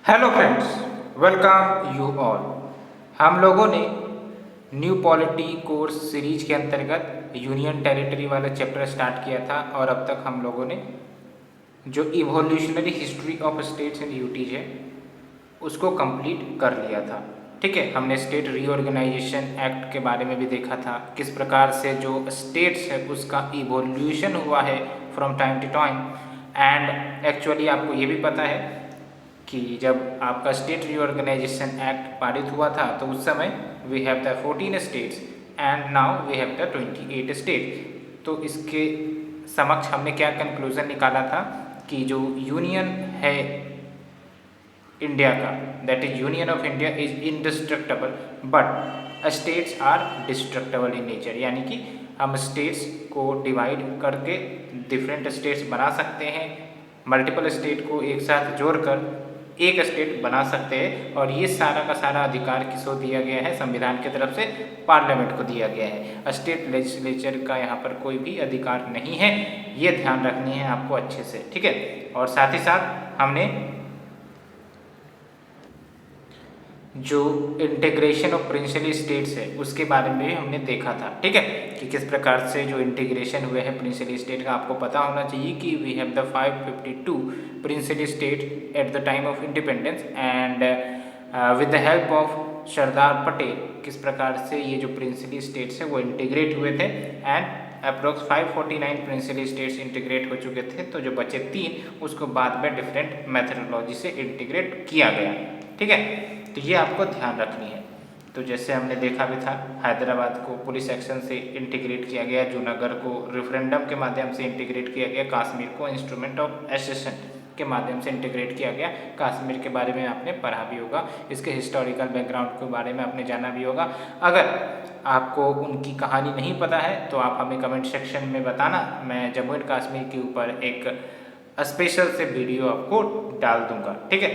Hello friends, welcome you all. हम लोगों ने न्यू पॉलिटी कोर्स सीरीज के अंतर्गत यूनियन टेरिटरी वाला चैप्टर स्टार्ट किया था और अब तक हम लोगों ने जो evolutionary history of states and UTs है उसको कंप्लीट कर लिया था। ठीक है, हमने स्टेट रीऑर्गेनाइजेशन एक्ट के बारे में भी देखा था, किस प्रकार से जो स्टेट्स है उसका इवोल्यूशन हुआ है from time to time. And actually आपको ये भी पता है कि जब आपका स्टेट रीऑर्गेनाइजेशन एक्ट पारित हुआ था तो उस समय we have the 14 states and now we have the 28 state. तो इसके समक्ष हमने क्या कंक्लूजन निकाला था कि जो यूनियन है इंडिया का, that is union of India is indestructible but states are destructible in nature, यानी कि हम स्टेट्स को डिवाइड करके डिफरेंट स्टेट्स बना सकते हैं, मल्टीपल स्टेट को एक साथ जोड़कर एक स्टेट बना सकते हैं। और ये सारा का सारा अधिकार किसको दिया गया है? संविधान की तरफ से पार्लियामेंट को दिया गया है। स्टेट लेजिस्लेचर का यहाँ पर कोई भी अधिकार नहीं है, ये ध्यान रखनी है आपको अच्छे से। ठीक है, और साथ ही साथ हमने जो इंटीग्रेशन ऑफ प्रिंसिपल स्टेट्स है उसके बारे में भी हमने देखा था। ठीक है, कि किस प्रकार से जो इंटीग्रेशन हुए हैं प्रिंसिपल स्टेट का। आपको पता होना चाहिए कि we have the 552 principal state at the time of independence and with the help of Sardar Patel किस प्रकार से ये जो प्रिंसिपल स्टेट्स है वो इंटीग्रेट हुए थे। And approx 549 principal states integrate हो चुके थे, तो जो बचे 3 उसको बाद में डिफरेंट मेथडोलॉजी से इंटीग्रेट किया गया। ठीक है, तो ये आपको ध्यान रखनी है। तो जैसे हमने देखा भी था, हैदराबाद को पुलिस एक्शन से इंटीग्रेट किया गया, जूनागढ़ को रेफरेंडम के माध्यम से इंटीग्रेट किया गया, कश्मीर को इंस्ट्रूमेंट ऑफ एसेशन के माध्यम से इंटीग्रेट किया गया। कश्मीर के बारे में आपने पढ़ा भी होगा, इसके हिस्टोरिकल बैकग्राउंड के बारे में आपने जाना भी होगा। अगर आपको उनकी कहानी नहीं पता है तो आप हमें कमेंट सेक्शन में बताना, मैं जम्मू एंड कश्मीर के ऊपर एक स्पेशल से वीडियो आपको डाल दूंगा। ठीक है,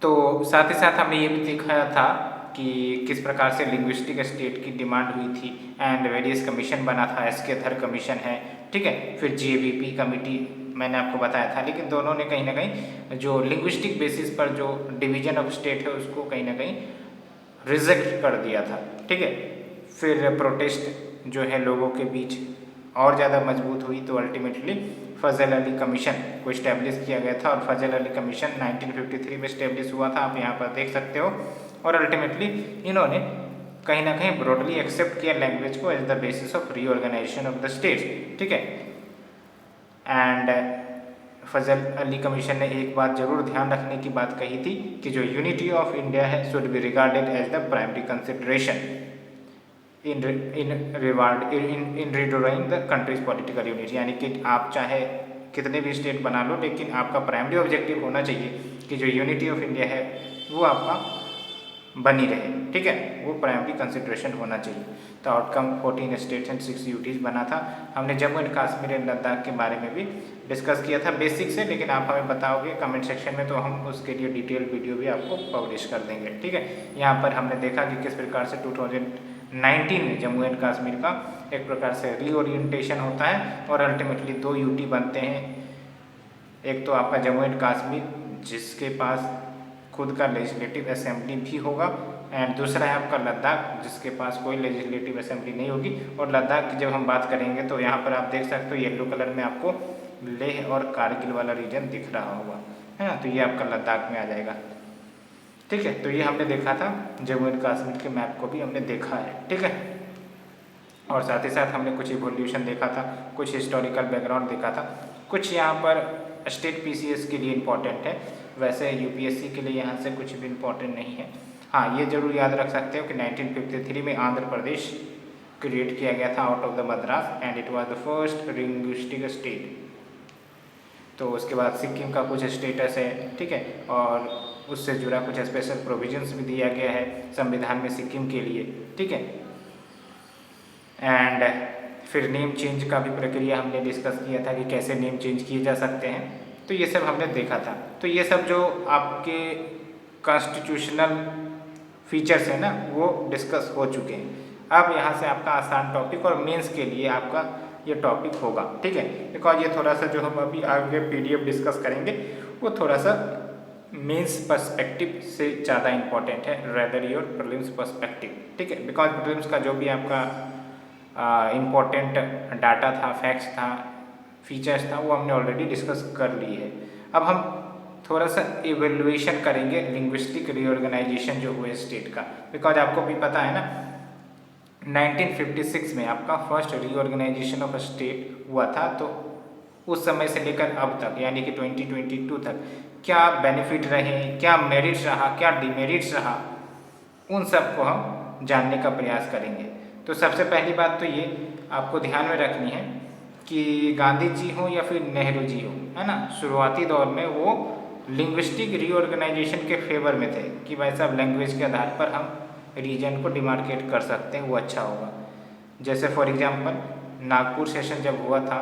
तो साथ ही साथ हमने ये भी दिखाया था कि किस प्रकार से लिंग्विस्टिक स्टेट की डिमांड हुई थी एंड वेरियस कमीशन बना था, एसके धर कमीशन है। ठीक है, फिर जेबीपी कमेटी मैंने आपको बताया था, लेकिन दोनों ने कहीं ना कहीं जो लिंग्विस्टिक बेसिस पर जो डिवीजन ऑफ स्टेट है उसको कहीं ना कहीं रिजेक्ट कर दिया था। ठीक है, फिर प्रोटेस्ट जो है लोगों के बीच और ज़्यादा मजबूत हुई, तो अल्टीमेटली फजल अली कमीशन को इस्टेब्लिश किया गया था और फजल अली कमीशन 1953 में इस्टेब्लिश हुआ था, आप यहाँ पर देख सकते हो। और अल्टीमेटली इन्होंने कहीं ना कहीं ब्रॉडली एक्सेप्ट किया लैंग्वेज को as the basis of reorganisation of the states. ठीक है, एंड फजल अली कमीशन ने एक बात जरूर ध्यान रखने की बात कही थी कि जो यूनिटी ऑफ इंडिया है should be regarded as the primary consideration in redrawing the country's political unity, यानी कि आप चाहे कितने भी स्टेट बना लो, लेकिन आपका प्राइमरी ऑब्जेक्टिव होना चाहिए कि जो यूनिटी ऑफ इंडिया है वो आपका बनी रहे। ठीक है, वो प्राइमरी कंसिडरेशन होना चाहिए। तो आउटकम 14 स्टेट्स एंड 6 यूटीज बना था। हमने जम्मू एंड कश्मीर एंड लद्दाख के बारे में भी डिस्कस किया था बेसिक से, लेकिन आप हमें बताओगे कमेंट सेक्शन में तो हम उसके लिए डिटेल वीडियो भी आपको पब्लिश कर देंगे। ठीक है, यहाँ पर हमने देखा कि किस प्रकार से 2019 में जम्मू एंड कश्मीर का एक प्रकार से रीओरिएंटेशन होता है और अल्टीमेटली 2 यूटी बनते हैं। एक तो आपका जम्मू एंड कश्मीर जिसके पास खुद का लेजिस्लेटिव असेंबली भी होगा, एंड दूसरा है आपका लद्दाख जिसके पास कोई लेजिस्लेटिव असेंबली नहीं होगी। और लद्दाख की जब हम बात करेंगे तो यहाँ पर आप देख सकते हो येलो कलर में आपको लेह और कारगिल वाला रीजन दिख रहा होगा, है ना, तो ये आपका लद्दाख में आ जाएगा। ठीक है, तो ये हमने देखा था, जम्मू एंड कश्मीर के मैप को भी हमने देखा है। ठीक है, और साथ ही साथ हमने कुछ इवोल्यूशन देखा था, कुछ हिस्टोरिकल बैकग्राउंड देखा था, कुछ यहाँ पर स्टेट पीसीएस के लिए इम्पॉर्टेंट है, वैसे यूपीएससी के लिए यहाँ से कुछ भी इम्पॉर्टेंट नहीं है। हाँ, ये जरूर याद रख सकते हो कि 1953 में आंध्र प्रदेश क्रिएट किया गया था out of the Madras and it was the first linguistic state. तो उसके बाद सिक्किम का कुछ स्टेटस है। ठीक है, और उससे जुड़ा कुछ स्पेशल प्रोविजंस भी दिया गया है संविधान में सिक्किम के लिए। ठीक है, एंड फिर नेम चेंज का भी प्रक्रिया हमने डिस्कस किया था कि कैसे नेम चेंज किए जा सकते हैं, तो ये सब हमने देखा था। तो ये सब जो आपके कॉन्स्टिट्यूशनल फीचर्स हैं ना वो डिस्कस हो चुके हैं। अब यहाँ से आपका आसान टॉपिक और मेंस के लिए आपका ये टॉपिक होगा। ठीक है, बिकॉज ये थोड़ा सा जो हम अभी आगे पीडीएफ डिस्कस करेंगे वो थोड़ा सा मेंस पर्सपेक्टिव से ज़्यादा इम्पोर्टेंट है रेदर योर प्रीलिम्स पर्सपेक्टिव, ठीक है। बिकॉज प्रीलिम्स का जो भी आपका इम्पोर्टेंट डाटा था, फैक्ट्स था, फीचर्स था, वो हमने ऑलरेडी डिस्कस कर ली है। अब हम थोड़ा सा इवेल्युएशन करेंगे लिंग्विस्टिक रीऑर्गेनाइजेशन जो हुए स्टेट का। बिकॉज आपको भी पता है ना 1956 में आपका फर्स्ट रीऑर्गेनाइजेशन ऑफ स्टेट हुआ था। तो उस समय से लेकर अब तक यानी कि 2022 तक क्या बेनिफिट रहे, क्या मेरिट्स रहा, क्या डिमेरिट्स रहा, उन सब को हम जानने का प्रयास करेंगे। तो सबसे पहली बात तो ये आपको ध्यान में रखनी है कि गांधी जी हो या फिर नेहरू जी हो, है ना, शुरुआती दौर में वो लिंग्विस्टिक रीऑर्गेनाइजेशन के फेवर में थे कि भाई साहब लैंग्वेज के आधार पर हम रीजन को डिमार्केट कर सकते हैं, वो अच्छा होगा। जैसे फॉर एग्जांपल नागपुर सेशन जब हुआ था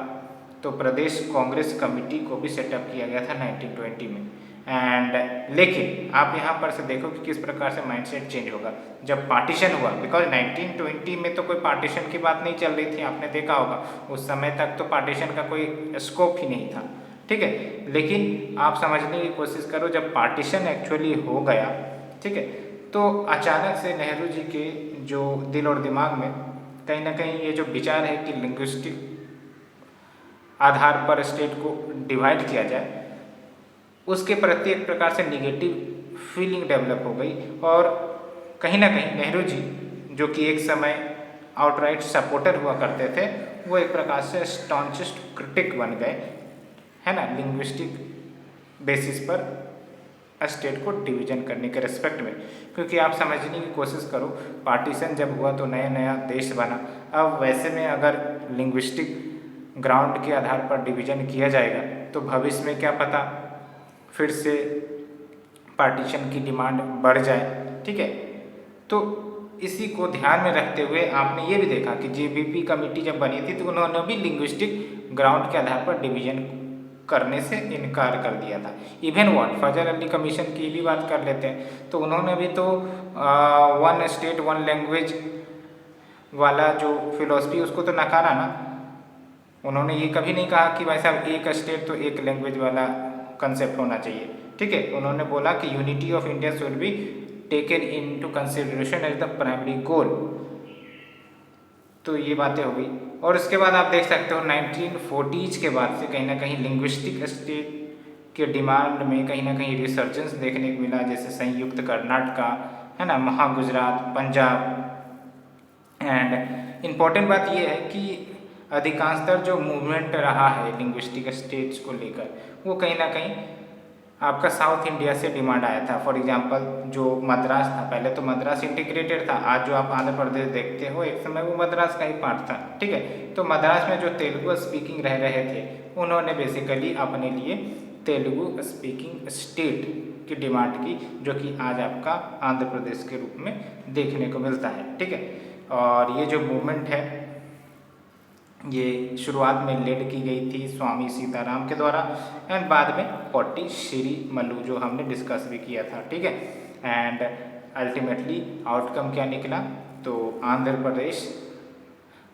तो प्रदेश कांग्रेस कमेटी को भी सेटअप किया गया था 1920 में। एंड लेकिन आप यहाँ पर से देखो कि किस प्रकार से माइंडसेट चेंज होगा जब पार्टीशन हुआ। बिकॉज 1920 में तो कोई पार्टीशन की बात नहीं चल रही थी, आपने देखा होगा उस समय तक तो पार्टीशन का कोई स्कोप ही नहीं था, ठीक है। लेकिन आप समझने की कोशिश करो जब पार्टीशन एक्चुअली हो गया, ठीक है, तो अचानक से नेहरू जी के जो दिल और दिमाग में कहीं ना कहीं ये जो विचार है कि लिंग्विस्टिक आधार पर स्टेट को डिवाइड किया जाए, उसके प्रति एक प्रकार से निगेटिव फीलिंग डेवलप हो गई। और कहीं ना कहीं नेहरू जी जो कि एक समय आउटराइट सपोर्टर हुआ करते थे, वो एक प्रकार से स्टॉन्चेस्ट क्रिटिक बन गए, है ना, लिंग्विस्टिक बेसिस पर स्टेट को डिवीजन करने के रेस्पेक्ट में। क्योंकि आप समझने की कोशिश करो पार्टीशन जब हुआ तो नया नया देश बना। अब वैसे में अगर लिंग्विस्टिक ग्राउंड के आधार पर डिवीजन किया जाएगा तो भविष्य में क्या पता फिर से पार्टीशन की डिमांड बढ़ जाए, ठीक है। तो इसी को ध्यान में रखते हुए आपने ये भी देखा कि जेबीपी कमेटी जब बनी थी तो उन्होंने भी लिंग्विस्टिक ग्राउंड के आधार पर डिवीजन करने से इनकार कर दिया था। Even what Fazal Ali commission की भी बात कर लेते हैं तो उन्होंने भी तो वन स्टेट वन लैंग्वेज वाला जो फिलॉसफी उसको तो नकारा ना। उन्होंने ये कभी नहीं कहा कि भाई साहब एक स्टेट तो एक लैंग्वेज वाला कंसेप्ट होना चाहिए, ठीक है। उन्होंने बोला कि unity of India should be taken into consideration as the primary goal. तो ये बातें हो गई। और उसके बाद आप देख सकते हो 1940s के बाद से कहीं ना कहीं लिंग्विस्टिक स्टेट के डिमांड में कहीं ना कहीं रिसर्जेंस देखने को मिला। जैसे संयुक्त कर्नाटका, है ना, महागुजरात, पंजाब। एंड इम्पॉर्टेंट बात ये है कि अधिकांशतर जो मूवमेंट रहा है लिंग्विस्टिक स्टेट्स को लेकर वो कहीं ना कहीं आपका साउथ इंडिया से डिमांड आया था। फॉर एग्जांपल जो मद्रास था, पहले तो मद्रास इंटीग्रेटेड था, आज जो आप आंध्र प्रदेश देखते हो एक समय वो मद्रास का ही पार्ट था, ठीक है। तो मद्रास में जो तेलुगु स्पीकिंग रह रहे थे उन्होंने बेसिकली अपने लिए तेलुगु स्पीकिंग स्टेट की डिमांड की, जो कि आज आपका आंध्र प्रदेश के रूप में देखने को मिलता है, ठीक है। और ये जो मूवमेंट है ये शुरुआत में लीड की गई थी स्वामी सीताराम के द्वारा एंड बाद में पोट्टी श्री मल्लू जो हमने डिस्कस भी किया था, ठीक है। एंड अल्टीमेटली आउटकम क्या निकला, तो आंध्र प्रदेश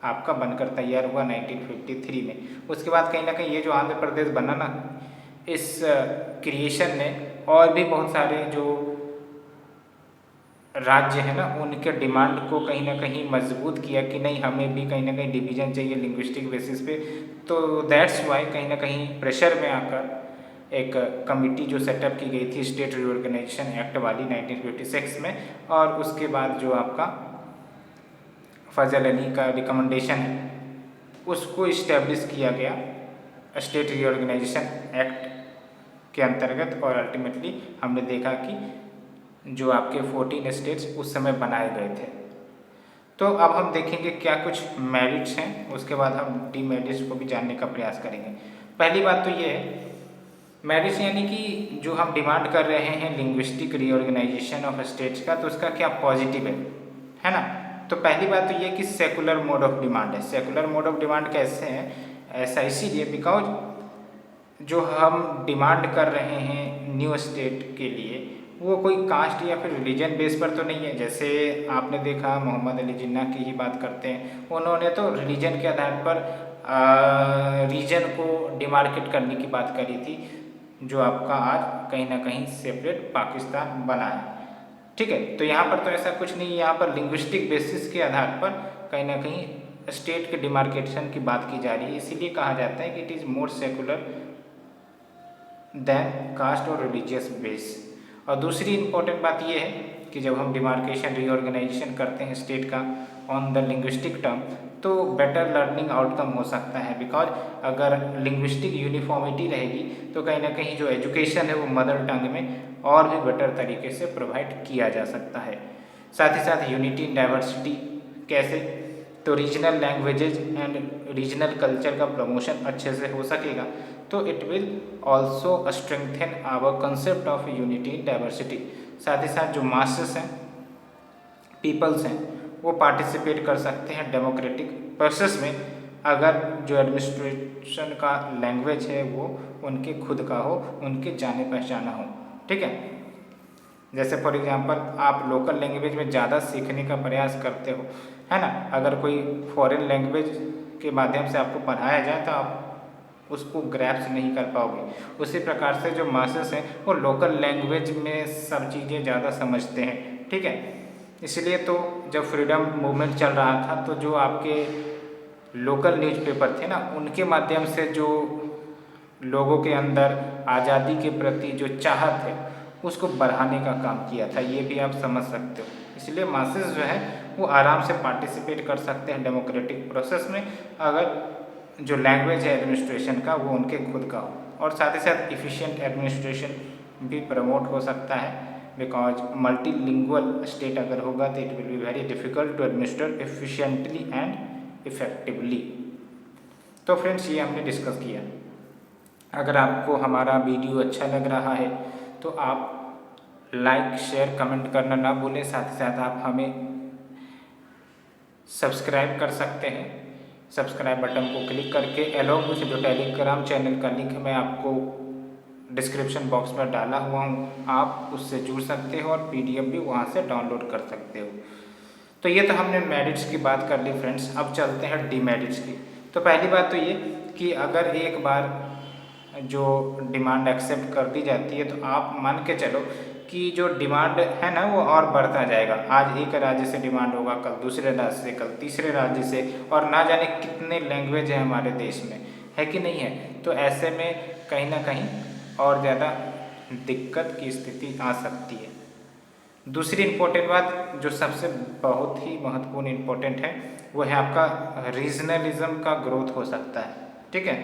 आपका बनकर तैयार हुआ 1953 में। उसके बाद कहीं ना कहीं ये जो आंध्र प्रदेश बना ना, इस क्रिएशन ने और भी बहुत सारे जो राज्य है ना उनके डिमांड को कहीं ना कहीं मजबूत किया कि नहीं हमें भी कहीं ना कहीं डिवीजन चाहिए लिंग्विस्टिक बेसिस पे। तो दैट्स वाई कहीं ना कहीं प्रेशर में आकर एक कमेटी जो सेटअप की गई थी स्टेट रीऑर्गेनाइजेशन एक्ट वाली 1956 में, और उसके बाद जो आपका फजल अली का रिकमेंडेशन है उसको इस्टेब्लिश किया गया स्टेट रीऑर्गेनाइजेशन एक्ट के अंतर्गत। और अल्टीमेटली हमने देखा कि जो आपके 14 स्टेट्स उस समय बनाए गए थे। तो अब हम देखेंगे क्या कुछ मेरिट्स हैं, उसके बाद हम डीमेरिट्स को भी जानने का प्रयास करेंगे। पहली बात तो ये है मेरिट्स यानी कि जो हम डिमांड कर रहे हैं लिंग्विस्टिक रीऑर्गेनाइजेशन ऑफ स्टेट्स का, तो उसका क्या पॉजिटिव है ना। तो पहली बात तो ये कि सेकुलर मोड ऑफ डिमांड है। सेकुलर मोड ऑफ डिमांड कैसे है, ऐसा इसीलिए बिकॉज जो हम डिमांड कर रहे हैं न्यू स्टेट के लिए वो कोई कास्ट या फिर रिलीजन बेस पर तो नहीं है। जैसे आपने देखा मोहम्मद अली जिन्ना की ही बात करते हैं, उन्होंने तो रिलीजन के आधार पर रीजन को डिमार्केट करने की बात करी थी। जो आपका आज कहीं ना कहीं सेपरेट पाकिस्तान बना है। ठीक है, तो यहाँ पर तो ऐसा कुछ नहीं है, यहाँ पर लिंग्विस्टिक बेसिस के आधार पर कहीं ना कहीं स्टेट के डिमार्केशन की बात की जा रही है, इसीलिए कहा जाता है कि it is more secular than caste और रिलीजियस बेस। और दूसरी इंपॉर्टेंट बात यह है कि जब हम डिमार्केशन रीऑर्गेनाइजेशन करते हैं स्टेट का ऑन द लिंग्विस्टिक टर्म, तो बेटर लर्निंग आउटकम हो सकता है, बिकॉज अगर लिंग्विस्टिक यूनिफॉर्मिटी रहेगी तो कहीं ना कहीं जो एजुकेशन है वो मदर टंग में और भी बेटर तरीके से प्रोवाइड किया जा सकता है। साथ ही साथ यूनिटी इन डाइवर्सिटी कैसे, तो regional languages and regional culture का प्रमोशन अच्छे से हो सकेगा, तो it will also strengthen our concept of unity in diversity. साथ ही साथ जो मासेस हैं, पीपल्स हैं, वो पार्टिसिपेट कर सकते हैं डेमोक्रेटिक प्रोसेस में, अगर जो एडमिनिस्ट्रेशन का लैंग्वेज है वो उनके खुद का हो, उनके जाने पहचाना हो। ठीक है, जैसे फॉर एग्जांपल आप लोकल लैंग्वेज में ज़्यादा सीखने का प्रयास करते हो, है ना, अगर कोई फॉरेन लैंग्वेज के माध्यम से आपको पढ़ाया जाए तो आप उसको ग्रैप्स नहीं कर पाओगे। उसी प्रकार से जो मासेस हैं वो लोकल लैंग्वेज में सब चीज़ें ज़्यादा समझते हैं। ठीक है, इसलिए तो जब फ्रीडम मूवमेंट चल रहा था तो जो आपके लोकल न्यूज़पेपर थे ना, उनके माध्यम से जो लोगों के अंदर आज़ादी के प्रति जो चाहत है उसको बढ़ाने का काम किया था, ये भी आप समझ सकते हो। इसलिए मासेस जो है वो आराम से पार्टिसिपेट कर सकते हैं डेमोक्रेटिक प्रोसेस में, अगर जो लैंग्वेज है एडमिनिस्ट्रेशन का वो उनके खुद का हो। और साथ ही साथ इफ़िशिएंट एडमिनिस्ट्रेशन भी प्रमोट हो सकता है, बिकॉज मल्टीलिंगुअल स्टेट अगर होगा तो it will be very difficult to administer efficiently and effectively. तो फ्रेंड्स, ये हमने डिस्कस किया। अगर आपको हमारा वीडियो अच्छा लग रहा है तो आप लाइक शेयर कमेंट करना ना भूलें। साथ ही साथ आप हमें सब्सक्राइब कर सकते हैं, सब्सक्राइब बटन को क्लिक करके। एलोंग विथ जो टेलीग्राम चैनल का लिंक मैं आपको डिस्क्रिप्शन बॉक्स में डाला हुआ हूँ, आप उससे जुड़ सकते हो और PDF भी वहाँ से डाउनलोड कर सकते हो। तो ये तो हमने मेरिट्स की बात कर ली फ्रेंड्स, अब चलते हैं डीमेरिट्स की। तो पहली बात तो ये कि अगर एक बार जो डिमांड एक्सेप्ट कर दी जाती है तो आप मान के चलो कि जो डिमांड है ना वो और बढ़ता जाएगा। आज एक राज्य से डिमांड होगा, कल दूसरे राज्य से, कल तीसरे राज्य से, और ना जाने कितने लैंग्वेज है हमारे देश में, है कि नहीं है। तो ऐसे में कहीं ना कहीं और ज़्यादा दिक्कत की स्थिति आ सकती है। दूसरी इम्पोर्टेंट बात जो सबसे बहुत ही महत्वपूर्ण इम्पोर्टेंट है वो है आपका रीजनलिज्म का ग्रोथ हो सकता है। ठीक है,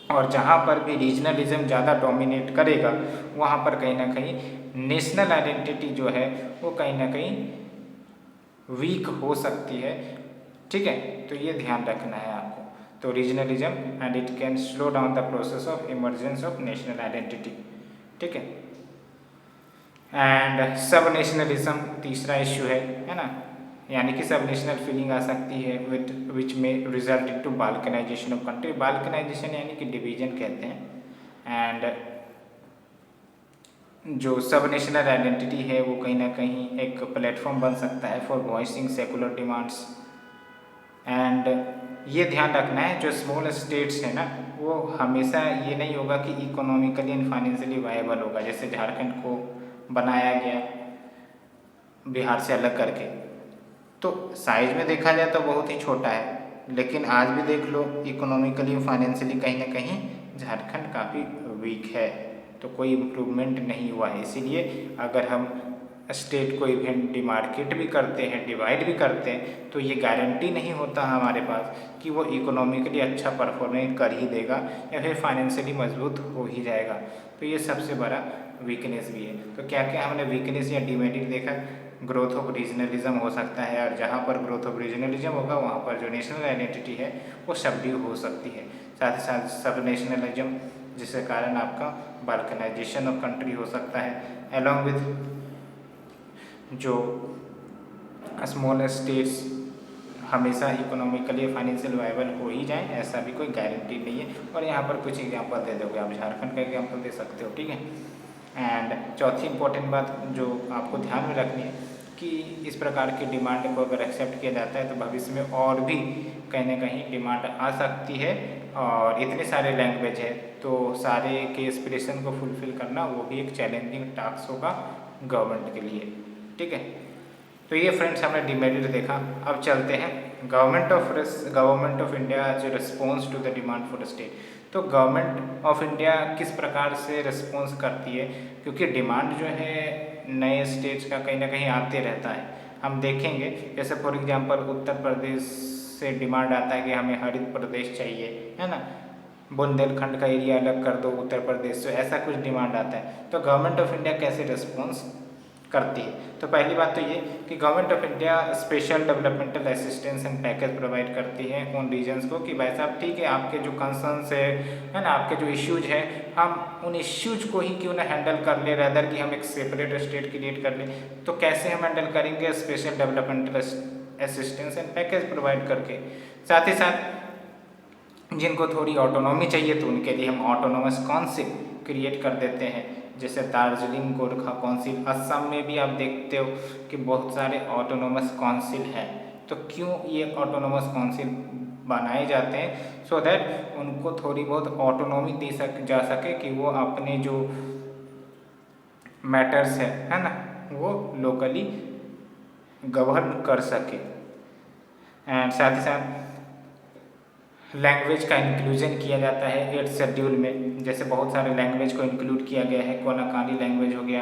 और जहाँ पर भी रीजनलिज्म ज़्यादा डोमिनेट करेगा वहाँ पर कहीं ना कहीं नेशनल आइडेंटिटी जो है वो कहीं ना कहीं वीक हो सकती है। ठीक है, तो ये ध्यान रखना है आपको। तो regionalism and it can slow down the process of emergence of national identity. ठीक है, एंड सब नेशनलिज्म तीसरा इश्यू है ना, यानी कि सब नेशनल फीलिंग आ सकती है विच में result into balkanization of country. Balkanisation यानी कि डिवीजन कहते हैं। एंड जो सब नेशनल आइडेंटिटी है वो कहीं ना कहीं एक प्लेटफॉर्म बन सकता है for voicing secular demands. And ये ध्यान रखना है जो स्मॉल स्टेट्स है ना वो हमेशा ये नहीं होगा कि इकोनॉमिकली एंड फाइनेंशियली वायबल होगा। जैसे झारखंड को बनाया गया बिहार से अलग करके, तो साइज में देखा जाए तो बहुत ही छोटा है, लेकिन आज भी देख लो इकोनॉमिकली फाइनेंशियली कहीं ना कहीं झारखंड काफ़ी वीक है, तो कोई इम्प्रूवमेंट नहीं हुआ है। इसीलिए अगर हम स्टेट को इवेंट डिमार्केट भी करते हैं, डिवाइड भी करते हैं, तो ये गारंटी नहीं होता हमारे पास कि वो इकोनॉमिकली अच्छा परफॉर्मेंस कर ही देगा या फिर फाइनेंशियली मजबूत हो ही जाएगा। तो ये सबसे बड़ा वीकनेस भी है। तो क्या क्या हमने वीकनेस या डिमेरिट देखा। ग्रोथ ऑफ रीजनलिज्म हो सकता है, और जहाँ पर ग्रोथ ऑफ रीजनलिज्म होगा वहाँ पर जो नेशनल आइडेंटिटी है वो शब्दी हो सकती है। साथ ही साथ सब नेशनलिज्म जिसके कारण आपका बाल्कनाइजेशन ऑफ कंट्री हो सकता है। अलॉन्ग विथ जो स्मॉल स्टेट्स हमेशा इकोनॉमिकली फाइनेंशियल वायबल हो ही जाए ऐसा भी कोई गारंटी नहीं है। और यहाँ पर कुछ एग्जांपल दे दोगे, आप झारखंड का एग्जांपल दे सकते हो। ठीक है, एंड चौथी इंपॉर्टेंट बात जो आपको ध्यान में रखनी है कि इस प्रकार की डिमांड को अगर एक्सेप्ट किया जाता है तो भविष्य में और भी कहीं ना कहीं डिमांड आ सकती है और इतने सारे लैंग्वेज है, तो सारे के एस्पिरेशन को फुलफ़िल करना वो भी एक चैलेंजिंग टास्क होगा गवर्नमेंट के लिए, ठीक है। तो ये फ्रेंड्स हमने डिमेरिट देखा। अब चलते हैं गवर्नमेंट ऑफ इंडिया जो response to the demand for the state. तो गवर्नमेंट ऑफ इंडिया किस प्रकार से रिस्पॉन्स करती है, क्योंकि डिमांड जो है नए स्टेट्स का कहीं ना कहीं आते रहता है। हम देखेंगे जैसे फॉर एग्जांपल उत्तर प्रदेश से डिमांड आता है कि हमें हरित प्रदेश चाहिए, है ना, बुंदेलखंड का एरिया अलग कर दो उत्तर प्रदेश से, ऐसा कुछ डिमांड आता है। तो गवर्नमेंट ऑफ इंडिया कैसे रिस्पॉन्स करती है? तो पहली बात तो ये कि government of India special developmental assistance and package provide करती है उन रीजन्स को कि भाई साहब ठीक है, आपके जो कंसर्न्स है ना, आपके जो इश्यूज है, हम उन इश्यूज को ही क्यों ना हैंडल कर ले, रैदर कि हम एक सेपरेट स्टेट क्रिएट कर ले। तो कैसे हम हैंडल करेंगे? Special developmental assistance and package provide करके। साथ ही साथ जिनको थोड़ी ऑटोनॉमी चाहिए तो उनके लिए हम ऑटोनोमस काउंसिल क्रिएट कर देते हैं, जैसे दार्जिलिंग गोरखा काउंसिल। असम में भी आप देखते हो कि बहुत सारे ऑटोनोमस काउंसिल हैं। तो क्यों ये ऑटोनोमस काउंसिल बनाए जाते हैं? सो दैट उनको थोड़ी बहुत ऑटोनॉमी दी जा सके कि वो अपने जो मैटर्स है ना, वो लोकली गवर्न कर सके। एंड साथ ही साथ लैंग्वेज का इंक्लूजन किया जाता है 8th शेड्यूल में, जैसे बहुत सारे लैंग्वेज को इंक्लूड किया गया है। कोनाकानी लैंग्वेज हो गया,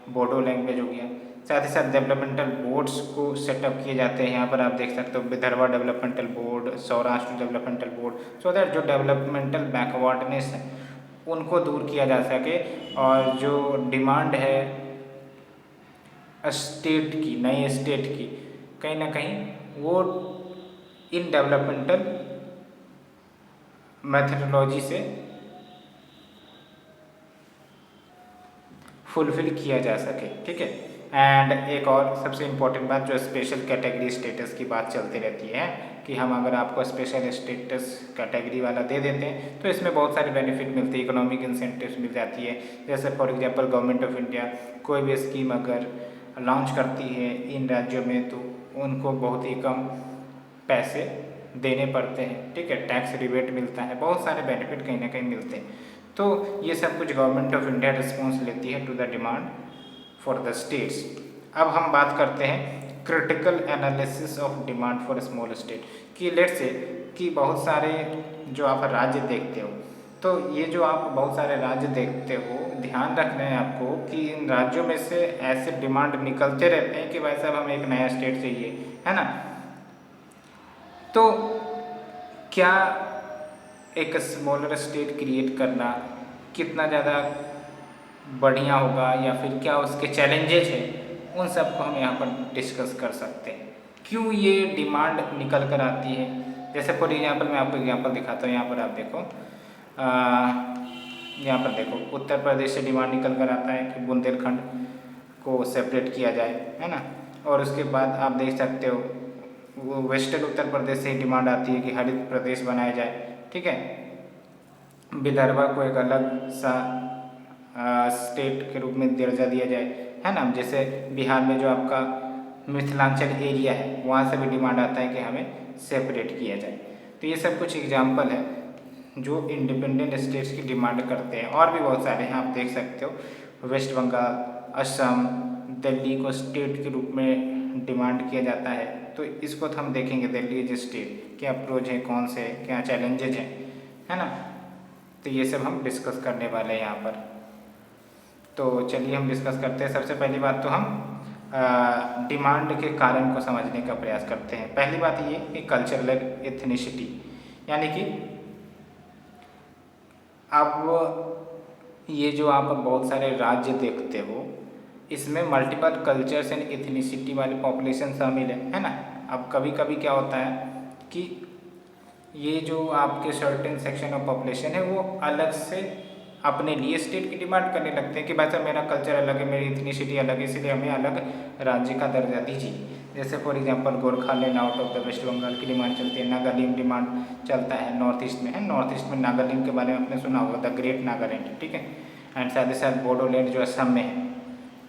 बोडो लैंग्वेज हो गया। साथ ही साथ डेवलपमेंटल बोर्ड्स को सेटअप किए जाते हैं। यहाँ पर आप देख सकते हो Vidarbha developmental board, Saurashtra developmental board, so that जो डेवलपमेंटल बैकवर्डनेस है उनको दूर किया जा सके, और जो डिमांड है स्टेट की, नए स्टेट की, कहीं ना कहीं वो इन डेवलपमेंटल मैथडोलॉजी से फुलफिल किया जा सके, ठीक है। एंड एक और सबसे इम्पोर्टेंट बात, जो स्पेशल कैटेगरी स्टेटस की बात चलती रहती है कि हम अगर आपको स्पेशल स्टेटस कैटेगरी वाला दे देते हैं तो इसमें बहुत सारे बेनिफिट मिलते हैं, इकोनॉमिक इंसेंटिव्स मिल जाती है। जैसे for example government of India कोई भी स्कीम अगर लॉन्च करती है इन राज्यों में तो उनको बहुत ही कम पैसे देने पड़ते हैं, ठीक है, टैक्स रिबेट मिलता है, बहुत सारे बेनिफिट कहीं ना कहीं मिलते हैं। तो ये सब कुछ गवर्नमेंट ऑफ इंडिया रिस्पॉन्स लेती है to the demand for the states. अब हम बात करते हैं critical analysis of demand for small state कि लेट्स से कि बहुत सारे जो आप राज्य देखते हो, तो ये जो आप बहुत सारे राज्य देखते हो, ध्यान रखना है आपको कि इन राज्यों में से ऐसे डिमांड निकलते रहते हैं कि भाई साहब हमें एक नया स्टेट चाहिए, है ना। तो क्या एक स्मॉलर स्टेट क्रिएट करना कितना ज़्यादा बढ़िया होगा, या फिर क्या उसके चैलेंजेस हैं, उन सब को हम यहाँ पर डिस्कस कर सकते हैं। क्यों ये डिमांड निकल कर आती है? जैसे फॉर एग्जांपल मैं आपको एग्जांपल दिखाता हूँ। यहाँ पर आप देखो, यहाँ पर देखो उत्तर प्रदेश से डिमांड निकल कर आता है कि बुंदेलखंड को सेपरेट किया जाए, है ना। और उसके बाद आप देख सकते हो वो वेस्टर्न उत्तर प्रदेश से ही डिमांड आती है कि हरित प्रदेश बनाया जाए, ठीक है। विदर्भा को एक अलग सा स्टेट के रूप में दर्जा दिया जाए, है ना। जैसे बिहार में जो आपका मिथिलांचल एरिया है वहाँ से भी डिमांड आता है कि हमें सेपरेट किया जाए। तो ये सब कुछ एग्जाम्पल है जो इंडिपेंडेंट स्टेट्स की डिमांड करते हैं, और भी बहुत सारे हैं आप देख सकते हो। वेस्ट बंगाल, असम, दिल्ली को स्टेट के रूप में डिमांड किया जाता है। तो इसको तो हम देखेंगे दिल्ली एज स्टेट क्या अप्रोच है, कौन से क्या चैलेंजेज हैं, है ना। तो ये सब हम डिस्कस करने वाले हैं यहाँ पर। तो चलिए हम डिस्कस करते हैं। सबसे पहली बात तो हम डिमांड के कारण को समझने का प्रयास करते हैं। पहली बात ये कि कल्चरल एथनिसिटी, यानी कि अब ये जो आप बहुत सारे राज्य देखते हो इसमें मल्टीपल कल्चर्स एंड एथनिसिटी वाली पॉपुलेशन शामिल है ना। अब कभी कभी क्या होता है कि ये जो आपके सर्टेन सेक्शन ऑफ पॉपुलेशन है वो अलग से अपने लिए स्टेट की डिमांड करने लगते हैं कि भाई साहब मेरा कल्चर अलग है, मेरी एथनिसिटी अलग है, इसलिए हमें अलग राज्य का दर्जा दीजिए। जैसे for example Gorkhaland out of the West Bengal की डिमांड चलती है, नागालैंड डिमांड चलता है नॉर्थ ईस्ट में, है। नॉर्थ ईस्ट में नागालैंड के बारे में आपने सुना होगा, द ग्रेट नागालैंड, ठीक है। एंड साथ ही साथ बोडोलैंड जो असम में है,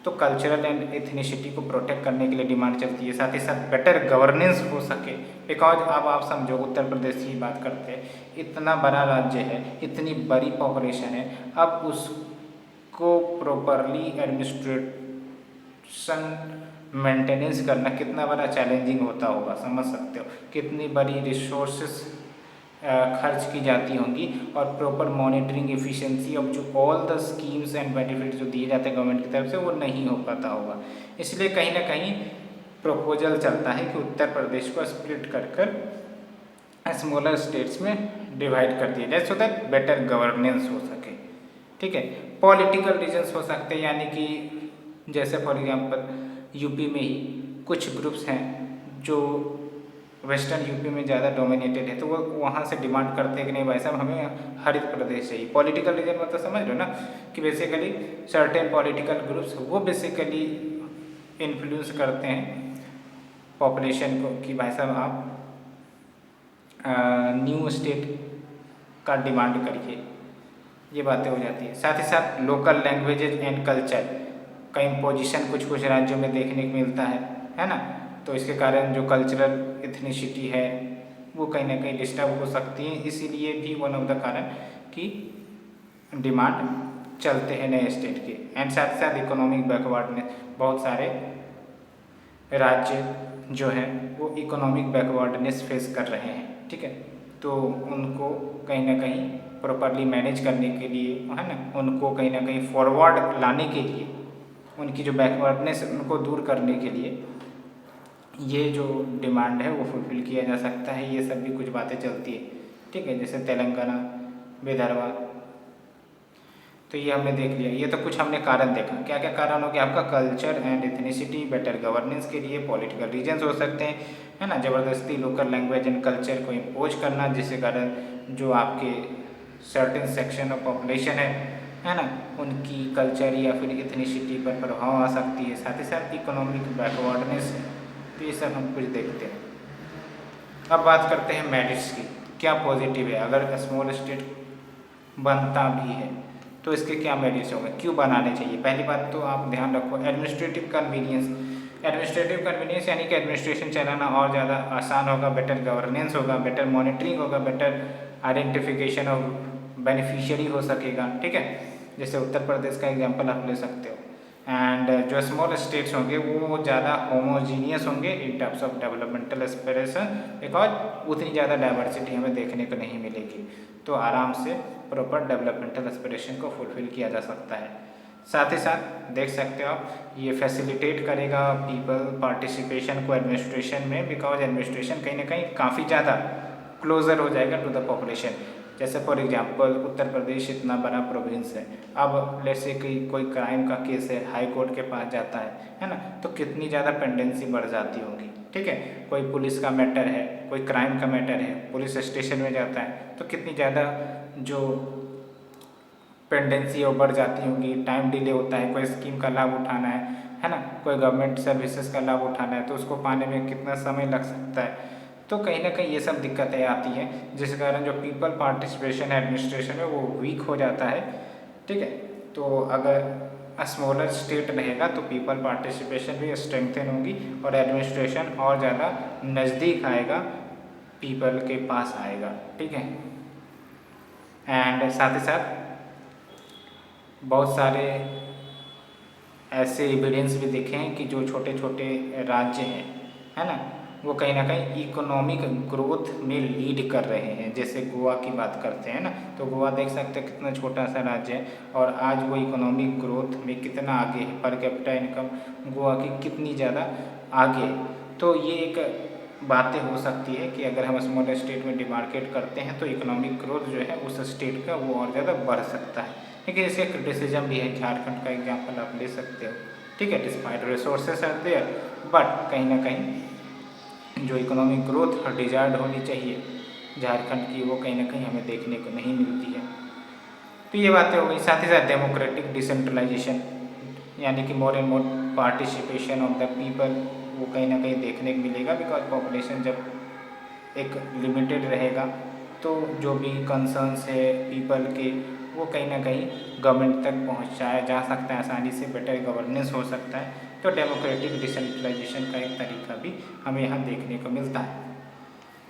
तो कल्चरल एंड एथनिसिटी को प्रोटेक्ट करने के लिए डिमांड चलती है। साथ ही साथ बेटर गवर्नेंस हो सके, बिकॉज अब आप समझो उत्तर प्रदेश की बात करते हैं, इतना बड़ा राज्य है, इतनी बड़ी पॉपुलेशन है, अब उसको प्रॉपरली एडमिनिस्ट्रेशन मेंटेनेंस करना कितना बड़ा चैलेंजिंग होता होगा, समझ सकते हो कितनी बड़ी रिसोर्सेस खर्च की जाती होंगी, और प्रॉपर मॉनिटरिंग एफिशिएंसी ऑफ जो all the schemes and benefit जो दिए जाते हैं गवर्नमेंट की तरफ से वो नहीं हो पाता होगा। इसलिए कहीं ना कहीं प्रपोजल चलता है कि उत्तर प्रदेश को स्प्लिट कर स्मॉलर स्टेट्स में डिवाइड कर दिया जाए, सो दैट बेटर गवर्नेंस हो सके। ठीक है, पॉलिटिकल रीजन्स हो सकते हैं, यानी कि जैसे फॉर एग्जांपल यूपी में ही कुछ ग्रुप्स हैं जो वेस्टर्न यूपी में ज़्यादा डोमिनेटेड है, तो वो वहाँ से डिमांड करते हैं कि नहीं भाई साहब हमें हरित प्रदेश चाहिए। पॉलिटिकल रीजन मतलब समझ लो ना कि बेसिकली सर्टेन पॉलिटिकल ग्रुप्स वो बेसिकली इन्फ्लुएंस करते हैं पॉपुलेशन को कि भाई साहब आप न्यू स्टेट का डिमांड करिए, ये बातें हो जाती है। साथ ही साथ लोकल लैंग्वेजेज एंड कल्चर का इम्पोजिशन कुछ कुछ राज्यों में देखने को मिलता है ना, तो इसके कारण जो कल्चरल एथनिसिटी है वो कहीं ना कहीं डिस्टर्ब हो सकती है, इसीलिए भी वन ऑफ द कारण कि डिमांड चलते हैं नए स्टेट के। एंड साथ साथ इकोनॉमिक बैकवर्डनेस, बहुत सारे राज्य जो हैं वो इकोनॉमिक बैकवर्डनेस फेस कर रहे हैं। ठीक है, तो उनको कहीं ना कहीं प्रॉपरली मैनेज करने के लिए है ना, उनको कहीं ना कहीं फॉरवर्ड लाने के लिए, उनकी जो बैकवर्डनेस उनको दूर करने के लिए ये जो डिमांड है वो फुलफ़िल किया जा सकता है। ये सब भी कुछ बातें चलती है। ठीक है, जैसे तेलंगाना, विदर्भा, तो ये हमने देख लिया। ये तो कुछ हमने कारण देखा। क्या क्या कारण हो गया आपका, culture and ethnicity, better governance के लिए पॉलिटिकल रीजन्स हो सकते हैं, है ना, ज़बरदस्ती लोकल लैंग्वेज एंड कल्चर को इम्पोज करना जिसके कारण जो आपके सर्टेन सेक्शन ऑफ पॉपुलेशन है ना, उनकी कल्चर या फिर एथनिसिटी पर प्रभाव आ सकती है। साथ ही साथ इकोनॉमिक बैकवर्डनेस, तो ये सब हम कुछ देखते हैं। अब बात करते हैं मेरिट्स की, क्या पॉजिटिव है अगर स्मॉल स्टेट बनता भी है तो इसके क्या मेरिट्स होंगे, क्यों बनाने चाहिए। पहली बात तो आप ध्यान रखो एडमिनिस्ट्रेटिव कन्वीनियंस। एडमिनिस्ट्रेटिव कन्वीनियंस यानी कि एडमिनिस्ट्रेशन चलाना और ज़्यादा आसान होगा, बेटर गवर्नेंस होगा, बेटर मॉनिटरिंग होगा, बेटर आइडेंटिफिकेशन ऑफ बेनिफिशियरी हो सकेगा। ठीक है, जैसे उत्तर प्रदेश का एग्जाम्पल आप ले सकते हो। एंड जो स्मॉल स्टेट्स होंगे वो ज़्यादा होमोजीनियस होंगे in terms of developmental aspiration, because उतनी ज़्यादा डाइवर्सिटी हमें देखने को नहीं मिलेगी, तो आराम से प्रॉपर डेवलपमेंटल एस्पिरेशन को फुलफिल किया जा सकता है। साथ ही साथ देख सकते हो आप ये फैसिलिटेट करेगा पीपल पार्टिसिपेशन को एडमिनिस्ट्रेशन में, बिकॉज एडमिनिस्ट्रेशन कहीं ना कहीं काफ़ी ज़्यादा क्लोजर हो जाएगा टू द पॉपुलेशन। जैसे फॉर एग्जांपल उत्तर प्रदेश इतना बड़ा प्रोविंस है, अब लेट्स से कि कोई क्राइम का केस है हाई कोर्ट के पास जाता है ना, तो कितनी ज़्यादा पेंडेंसी बढ़ जाती होगी। ठीक है, कोई पुलिस का मैटर है, कोई क्राइम का मैटर है, पुलिस स्टेशन में जाता है तो कितनी ज़्यादा जो पेंडेंसी वो बढ़ जाती होंगी, टाइम डिले होता है, कोई स्कीम का लाभ उठाना है ना, कोई गवर्नमेंट सर्विसेज का लाभ उठाना है तो उसको पाने में कितना समय लग सकता है। तो कहीं ना कहीं ये सब दिक्कतें आती हैं जिस कारण जो पीपल पार्टिसिपेशन एडमिनिस्ट्रेशन में वो वीक हो जाता है। ठीक है, तो अगर स्मॉलर स्टेट रहेगा तो पीपल पार्टिसिपेशन भी स्ट्रेंथन होगी और एडमिनिस्ट्रेशन और ज़्यादा नज़दीक आएगा, पीपल के पास आएगा। ठीक है, एंड साथ ही साथ बहुत सारे ऐसे एविडेंस भी देखे हैं कि जो छोटे छोटे राज्य हैं है ना, वो कहीं ना कहीं इकोनॉमिक ग्रोथ में लीड कर रहे हैं। जैसे गोवा की बात करते हैं ना, तो गोवा देख सकते हैं कितना छोटा सा राज्य है और आज वो इकोनॉमिक ग्रोथ में कितना आगे है, पर कैपिटा इनकम गोवा की कितनी ज़्यादा आगे। तो ये एक बातें हो सकती है कि अगर हम स्मॉल स्टेट में डिमार्केट करते हैं तो इकोनॉमिक ग्रोथ जो है उस स्टेट का वो और ज़्यादा बढ़ सकता है। लेकिन इसके क्रिटिसिज्म भी है, झारखंड का एग्जाम्पल आप ले सकते हो। ठीक है, despite resources are there but कहीं ना कहीं जो इकोनॉमिक ग्रोथ डिजायर्ड होनी चाहिए झारखंड की वो कहीं ना कहीं हमें देखने को नहीं मिलती है। तो ये बातें हो गई। साथ ही साथ डेमोक्रेटिक डिसेंट्रलाइजेशन यानी कि more and more participation of the people वो कहीं ना कहीं देखने को मिलेगा, बिकॉज पॉपुलेशन जब एक लिमिटेड रहेगा तो जो भी कंसर्न्स है पीपल के वो कहीं ना कहीं गवर्नमेंट तक पहुंचाया जा सकता है आसानी से, बेटर गवर्नेंस हो सकता है। तो डेमोक्रेटिक डिसेंट्रलाइजेशन का एक तरीका भी हमें यहाँ देखने को मिलता है।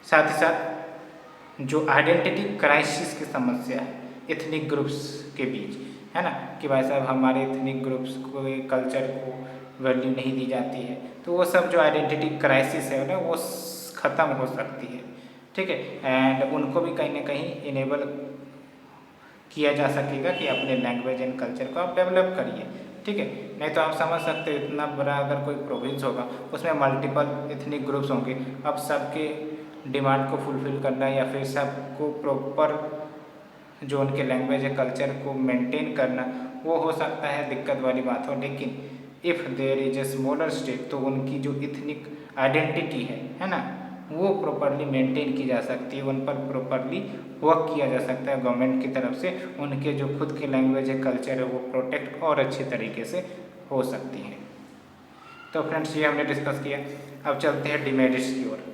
साथ ही साथ जो आइडेंटिटी क्राइसिस की समस्या है एथनिक ग्रुप्स के बीच, है ना, कि भाई साहब हमारे एथनिक ग्रुप्स को, कल्चर को वैल्यू नहीं दी जाती है, तो वो सब जो आइडेंटिटी क्राइसिस है ना वो ख़त्म हो सकती है, ठीक है। एंड उनको भी कहीं ना कहीं इनेबल किया जा सकेगा कि अपने लैंग्वेज एंड कल्चर को आप डेवलप करिए, ठीक है। नहीं तो आप समझ सकते हो इतना बड़ा अगर कोई प्रोविंस होगा उसमें मल्टीपल एथनिक ग्रुप्स होंगे, अब सबके डिमांड को फुलफ़िल करना या फिर सबको प्रॉपर जो उनके लैंग्वेज है कल्चर को मेंटेन करना, वो हो सकता है दिक्कत वाली बात हो। लेकिन if there is a smaller state तो उनकी जो इथनिक आइडेंटिटी है ना, वो प्रॉपरली मेंटेन की जा सकती है, उन पर प्रॉपरली वर्क किया जा सकता है गवर्नमेंट की तरफ से, उनके जो खुद के लैंग्वेज है कल्चर है वो प्रोटेक्ट और अच्छे तरीके से हो सकती है। तो फ्रेंड्स ये हमने डिस्कस किया। अब चलते हैं डिमेरिट्स की ओर।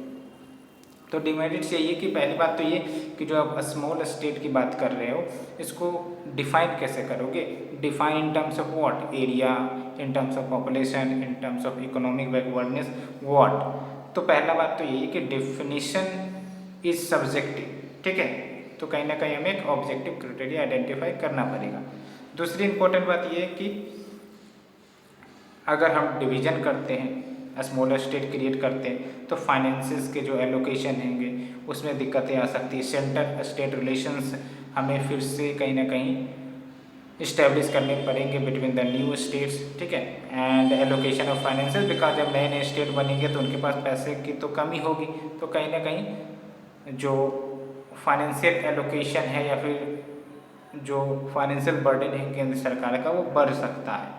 तो डिमेरिट्स यही है कि पहली बात तो ये कि जो आप स्मॉल स्टेट की बात कर रहे हो इसको डिफाइन कैसे करोगे, define in terms of what, area, in terms of population, in terms of economic backwardness, what. तो पहला बात तो यही है कि डेफिनेशन इज सब्जेक्टिव, ठीक है, तो कहीं ना कहीं हमें एक ऑब्जेक्टिव क्राइटेरिया आइडेंटिफाई करना पड़ेगा। दूसरी इंपॉर्टेंट बात यह है कि अगर हम डिवीज़न करते हैं, स्मॉलर स्टेट क्रिएट करते हैं, तो फाइनेंसेस के जो एलोकेशन होंगे उसमें दिक्कतें आ सकती है। सेंटर स्टेट रिलेशंस हमें फिर से कहीं ना कहीं इस्टेब्लिश करने पड़ेंगे बिटवीन द न्यू स्टेट्स, ठीक है। And allocation of finances, because जब नए नए स्टेट बनेंगे तो उनके पास पैसे की तो कमी होगी, तो कहीं ना कहीं जो फाइनेंशियल एलोकेशन है या फिर जो फाइनेंशियल बर्डन है केंद्र सरकार का वो बढ़ सकता है।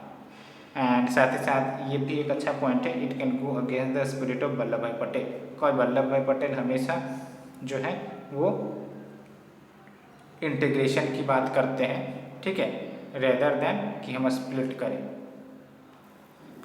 एंड साथ ही साथ ये भी एक अच्छा पॉइंट है, it can go against the spirit of Vallabh भाई पटेल, बिकॉज वल्लभ भाई पटेल हमेशा जो है वो इंटीग्रेशन की बात करते हैं, ठीक है, रेदर देन कि हम स्प्लिट करें।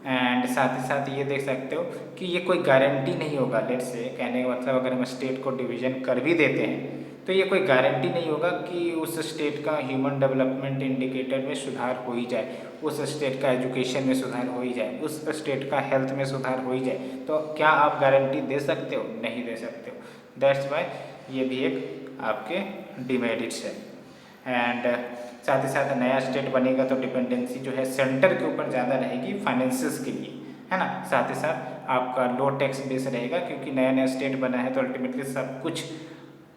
एंड साथ ही साथ ये देख सकते हो कि ये कोई गारंटी नहीं होगा, लेट्स से कहने का मतलब अगर हम स्टेट को डिवीज़न कर भी देते हैं तो ये कोई गारंटी नहीं होगा कि उस स्टेट का ह्यूमन डेवलपमेंट इंडिकेटर में सुधार हो ही जाए, उस स्टेट का एजुकेशन में सुधार हो ही जाए, उस स्टेट का हेल्थ में सुधार हो ही जाए। तो क्या आप गारंटी दे सकते हो? नहीं दे सकते हो। दैट्स वाई ये भी एक आपके डिमेरिट्स है। एंड साथ ही साथ नया स्टेट बनेगा तो डिपेंडेंसी जो है सेंटर के ऊपर ज़्यादा रहेगी फाइनेंसेस के लिए, है ना। साथ ही साथ आपका लो टैक्स बेस रहेगा क्योंकि नया नया स्टेट बना है तो अल्टीमेटली सब कुछ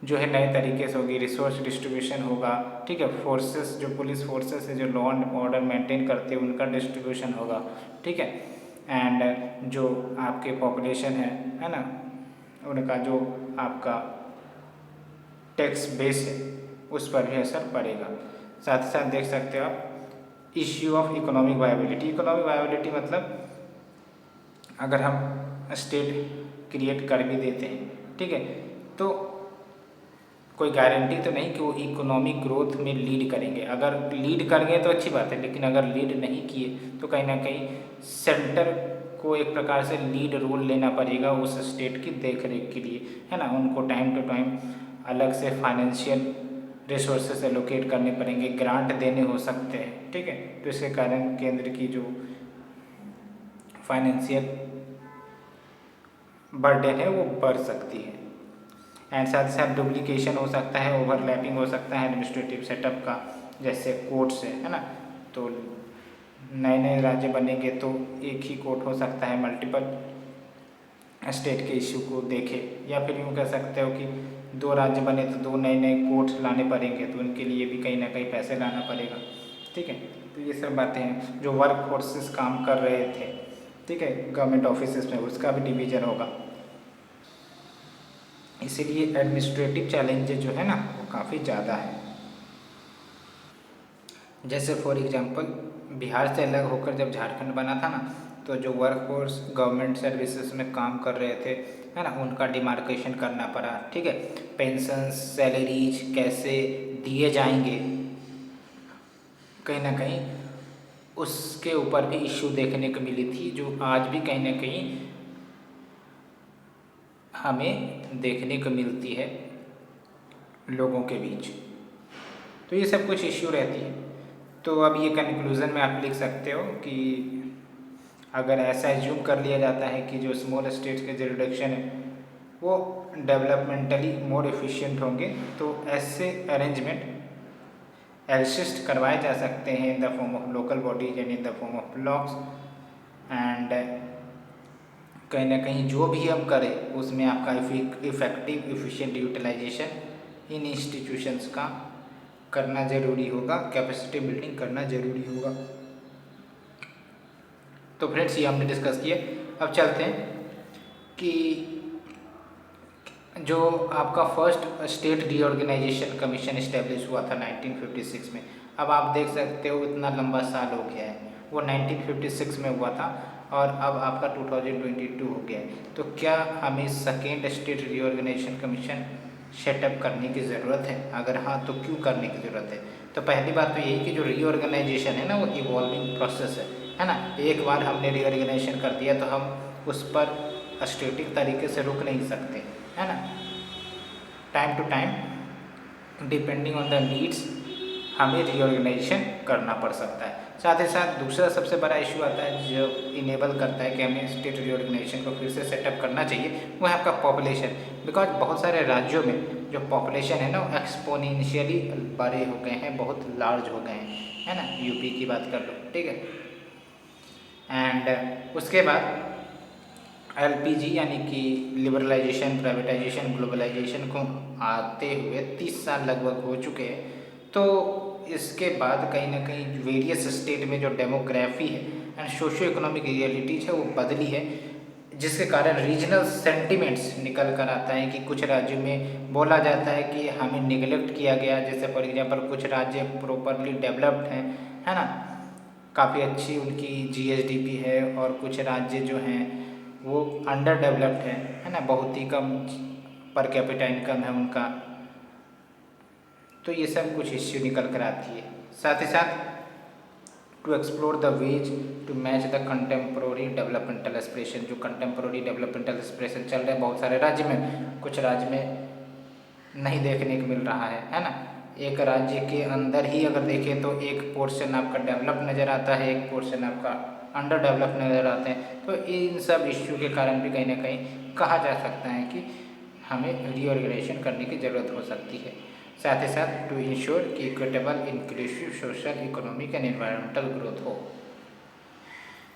जो है नए तरीके से होगी, रिसोर्स डिस्ट्रीब्यूशन होगा, ठीक है। फोर्सेस जो पुलिस फोर्सेस है जो लॉ एंड ऑर्डर मेंटेन करते हैं उनका डिस्ट्रीब्यूशन होगा, ठीक है। एंड जो आपके पॉपुलेशन है ना, उनका जो आपका टैक्स बेस है उस पर भी असर पड़ेगा। साथ ही साथ देख सकते हो आप issue of economic viability. Economic viability मतलब अगर हम स्टेट क्रिएट कर भी देते हैं, ठीक है, तो कोई गारंटी तो नहीं कि वो इकोनॉमिक ग्रोथ में लीड करेंगे। अगर लीड कर गए तो अच्छी बात है, लेकिन अगर लीड नहीं किए तो कहीं ना कहीं सेंटर को एक प्रकार से लीड रोल लेना पड़ेगा उस स्टेट की देख रेख के लिए, है ना। उनको टाइम टू टाइम अलग से फाइनेंशियल रिसोर्सेस एलोकेट करने पड़ेंगे, ग्रांट देने हो सकते हैं, ठीक है। तो इसके कारण केंद्र की जो फाइनेंशियल बर्डन है वो बढ़ सकती है। एंड साथ ही साथ डुप्लीकेशन हो सकता है, ओवरलैपिंग हो सकता है एडमिनिस्ट्रेटिव सेटअप का, जैसे कोर्ट्स है ना। तो नए नए राज्य बनेंगे तो एक ही कोर्ट हो सकता है मल्टीपल स्टेट के इश्यू को देखे, या फिर यूँ कह सकते हो कि दो राज्य बने तो दो नए नए कोर्ट्स लाने पड़ेंगे, तो उनके लिए भी कहीं ना कहीं पैसे लाना पड़ेगा, ठीक है। तो ये सब बातें हैं। जो वर्क फोर्सेस काम कर रहे थे, ठीक है, गवर्नमेंट ऑफिस में, उसका भी डिवीज़न होगा। इसीलिए एडमिनिस्ट्रेटिव चैलेंजेस जो है ना वो काफ़ी ज़्यादा है। जैसे फॉर एग्जांपल बिहार से अलग होकर जब झारखंड बना था ना, तो जो वर्कफोर्स गवर्नमेंट सर्विसेज में काम कर रहे थे, है ना, उनका डिमार्केशन करना पड़ा, ठीक है। पेंशन्स, सैलरीज कैसे दिए जाएंगे, कहीं ना कहीं उसके ऊपर भी इश्यू देखने को मिली थी, जो आज भी कहीं ना कहीं हमें देखने को मिलती है लोगों के बीच। तो ये सब कुछ इश्यू रहती है। तो अब ये कंक्लूज़न में आप लिख सकते हो कि अगर ऐसा एज्यूम कर लिया जाता है कि जो स्मॉल स्टेट्स के जो रिडक्शन है वो डेवलपमेंटली मोर एफिशिएंट होंगे, तो ऐसे अरेंजमेंट एग्जिस्ट करवाए जा सकते हैं in the form of local bodies and in the form of blocks. And कहीं ना कहीं जो भी हम करें उसमें आपका इफ़ेक्टिव एफिशिएंट यूटिलाइजेशन इन इंस्टीट्यूशंस का करना ज़रूरी होगा, कैपेसिटी बिल्डिंग करना ज़रूरी होगा। तो फ्रेंड्स ये हमने डिस्कस किया। अब चलते हैं कि जो आपका first state reorganisation commission establish हुआ था 1956 में। अब आप देख सकते हो इतना लंबा साल हो गया है, वो 1956 में हुआ था और अब आपका 2022 हो गया है। तो क्या हमें second state reorganisation commission set up करने की ज़रूरत है? अगर हाँ तो क्यों करने की ज़रूरत है? तो पहली बात तो यही कि जो रीऑर्गेनाइजेशन है ना वो इवॉल्विंग प्रोसेस है ना। एक बार हमने रीऑर्गेनाइजेशन कर दिया तो हम उस पर स्टेटिक तरीके से रुक नहीं सकते, है ना। Time to time depending on the needs हमें रीऑर्गेनाइजेशन करना पड़ सकता है। साथ ही साथ दूसरा सबसे बड़ा इशू आता है जो इनेबल करता है कि हमें स्टेट रीऑर्गेनाइजेशन को फिर से सेटअप करना चाहिए, वो है आपका पॉपुलेशन। बिकॉज बहुत सारे राज्यों में जो पॉपुलेशन है ना वो एक्सपोनेंशियली बड़े हो गए हैं, बहुत लार्ज हो गए हैं, है ना। यूपी की बात कर लो, ठीक है। एंड उसके बाद एलपीजी यानी कि लिबरलाइजेशन, प्राइवेटाइजेशन, ग्लोबलाइजेशन को आते हुए 30 साल लगभग हो चुके हैं। तो इसके बाद कहीं ना कहीं वेरियस स्टेट में जो डेमोग्राफी है एंड सोशियो इकोनॉमिक रियलिटीज़ है वो बदली है, जिसके कारण रीजनल सेंटिमेंट्स निकल कर आता है कि कुछ राज्यों में बोला जाता है कि हमें निगलेक्ट किया गया। जैसे फॉर एग्जांपल कुछ राज्य प्रॉपरली डेवलप्ड हैं, है ना, काफ़ी अच्छी उनकी जीएसडीपी है, और कुछ राज्य जो हैं वो अंडर डेवलप्ड है ना, बहुत ही कम पर कैपिटा इनकम है उनका। तो ये सब कुछ इश्यू निकल कर आती है। साथ ही साथ to explore the ways to match the contemporary developmental aspiration, जो कंटेम्प्रोरी डेवलपमेंटल एस्पिरेशन चल रहे हैं बहुत सारे राज्य में, कुछ राज्य में नहीं देखने को मिल रहा है ना। एक राज्य के अंदर ही अगर देखें तो एक पोर्शन आपका डेवलप नज़र आता है, एक पोर्शन आपका अंडर डेवलप नज़र आते हैं। तो इन सब इश्यू के कारण भी कहीं ना कहीं कहा जा सकता है कि हमें रीऑर्गेनाइजेशन करने की ज़रूरत हो सकती है। साथ ही साथ टू इंश्योर कि equitable, inclusive social, economic and environmental growth हो।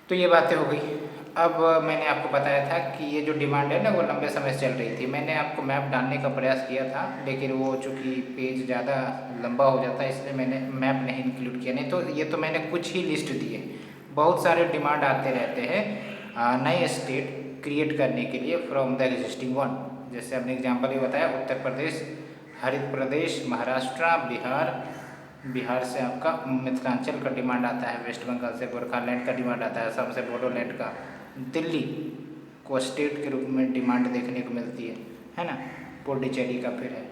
तो ये बातें हो गई। अब मैंने आपको बताया था कि ये जो डिमांड है ना वो लंबे समय से चल रही थी। मैंने आपको मैप डालने का प्रयास किया था, लेकिन वो चूँकि पेज ज़्यादा लंबा हो जाता है इसलिए मैंने मैप नहीं इंक्लूड किया। नहीं तो ये तो मैंने कुछ ही लिस्ट दिए। बहुत सारे डिमांड आते रहते हैं नए स्टेट क्रिएट करने के लिए फ्रॉम द एग्जिस्टिंग वन। जैसे हमने एग्जाम्पल भी बताया, उत्तर प्रदेश, हरित प्रदेश, महाराष्ट्र, बिहार से आपका मिथिलांचल का डिमांड आता है, वेस्ट बंगाल से गोरखालैंड का डिमांड आता है, असम से बोडोलैंड का, दिल्ली को स्टेट के रूप में डिमांड देखने को मिलती है ना, पुडुचेरी का फिर है।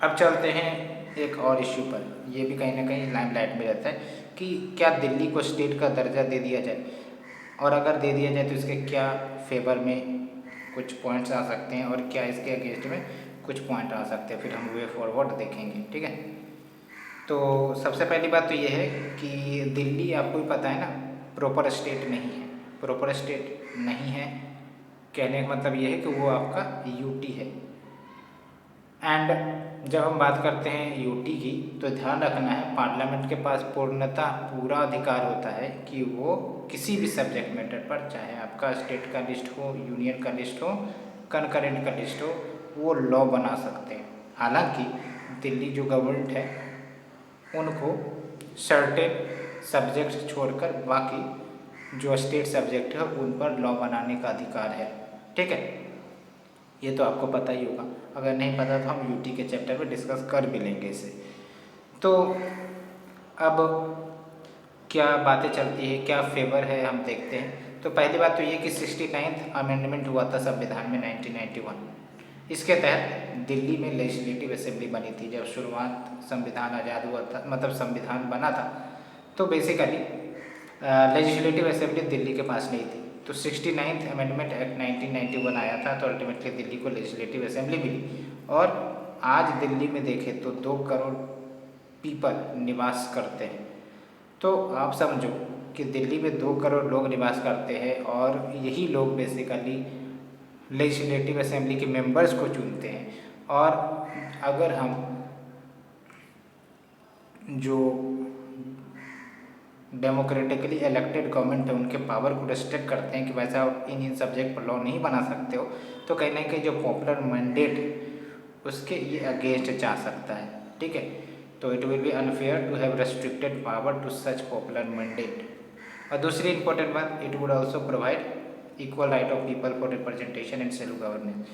अब चलते हैं एक और इश्यू पर, ये भी कहीं ना कहीं लाइमलाइट में रहता है कि क्या दिल्ली को स्टेट का दर्जा दे दिया जाए, और अगर दे दिया जाए तो इसके क्या फेवर में कुछ पॉइंट्स आ सकते हैं और क्या इसके अगेंस्ट में कुछ पॉइंट आ सकते हैं। फिर हम वे फॉरवर्ड देखेंगे, ठीक है। तो सबसे पहली बात तो ये है कि दिल्ली आपको भी पता है ना प्रॉपर स्टेट नहीं है। प्रॉपर स्टेट नहीं है कहने का मतलब ये है कि वो आपका यूटी है। एंड जब हम बात करते हैं यूटी की तो ध्यान रखना है पार्लियामेंट के पास पूर्णतः पूरा अधिकार होता है कि वो किसी भी सब्जेक्ट मैटर पर, चाहे आपका स्टेट का लिस्ट हो, यूनियन का लिस्ट हो, कनकरेंट का लिस्ट हो, वो लॉ बना सकते हैं। हालांकि दिल्ली जो गवर्नमेंट है उनको सर्टेन सब्जेक्ट छोड़कर बाकी जो स्टेट सब्जेक्ट है उन पर लॉ बनाने का अधिकार है, ठीक है। ये तो आपको पता ही होगा, अगर नहीं पता तो हम यूटी के चैप्टर में डिस्कस कर भी लेंगे इसे। तो अब क्या बातें चलती है, क्या फेवर है, हम देखते हैं। तो पहली बात तो ये कि 69th अमेंडमेंट हुआ था संविधान में 1991। इसके तहत दिल्ली में लेजिस्लेटिव असेंबली बनी थी। जब शुरुआत संविधान आज़ाद हुआ था, मतलब संविधान बना था, तो बेसिकली लेजिस्लेटिव असेंबली दिल्ली के पास नहीं थी। तो 69th अमेंडमेंट एक्ट 1991 आया था, तो अल्टीमेटली दिल्ली को लेजिस्लेटिव असेंबली मिली। और आज दिल्ली में देखें तो 2 करोड़ पीपल निवास करते हैं। तो आप समझो कि दिल्ली में 2 करोड़ लोग निवास करते हैं और यही लोग बेसिकली लेजिस्लेटिव असेंबली के मेंबर्स को चुनते हैं। और अगर हम जो डेमोक्रेटिकली इलेक्टेड गवर्नमेंट है उनके पावर को रिस्ट्रिक्ट करते हैं कि वैसा इन सब्जेक्ट पर लॉ नहीं बना सकते हो, तो कहीं ना कहीं जो पॉपुलर मैंडेट उसके ये अगेंस्ट जा सकता है। ठीक है, तो it will be unfair to have restricted power to such popular mandate. और दूसरी इंपॉर्टेंट बात, it would also provide equal right of people for representation and self governance.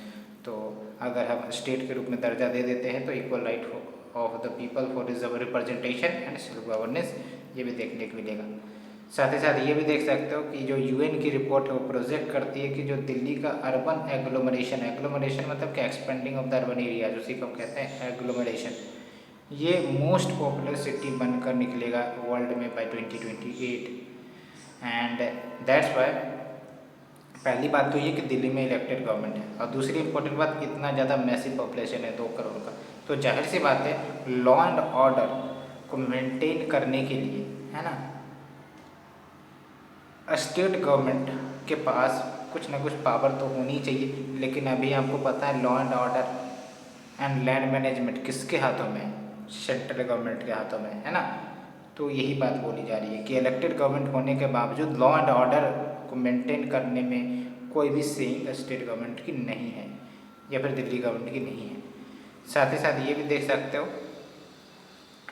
तो अगर हम स्टेट के रूप में दर्जा दे देते हैं तो equal right of the people for representation and self governance ये भी देखने को मिलेगा। साथ ही साथ ये भी देख सकते हो कि जो यूएन की रिपोर्ट है वो प्रोजेक्ट करती है कि जो दिल्ली का अर्बन एग्लोमरेशन मतलब कि expanding of the urban area, उसी को कहते हैं एग्लोमरेशन, ये मोस्ट पॉपुलर सिटी बनकर निकलेगा वर्ल्ड में बाय 2028। एंड दैट्स वाई पहली बात तो ये कि दिल्ली में इलेक्टेड गवर्नमेंट है, और दूसरी इंपॉर्टेंट बात इतना ज़्यादा मैसिव पॉपुलेशन है 2 करोड़ का, तो जाहिर सी बात है लॉ एंड ऑर्डर को मेंटेन करने के लिए, है ना, स्टेट गवर्नमेंट के पास कुछ ना कुछ पावर तो होनी चाहिए। लेकिन अभी आपको पता है law and order and land management किसके हाथों में है? सेंट्रल गवर्नमेंट के हाथों में, है ना। तो यही बात बोली जा रही है कि इलेक्टेड गवर्नमेंट होने के बावजूद लॉ एंड ऑर्डर को मेंटेन करने में कोई भी सेइंग स्टेट गवर्नमेंट की नहीं है या फिर दिल्ली गवर्नमेंट की नहीं है। साथ ही साथ ये भी देख सकते हो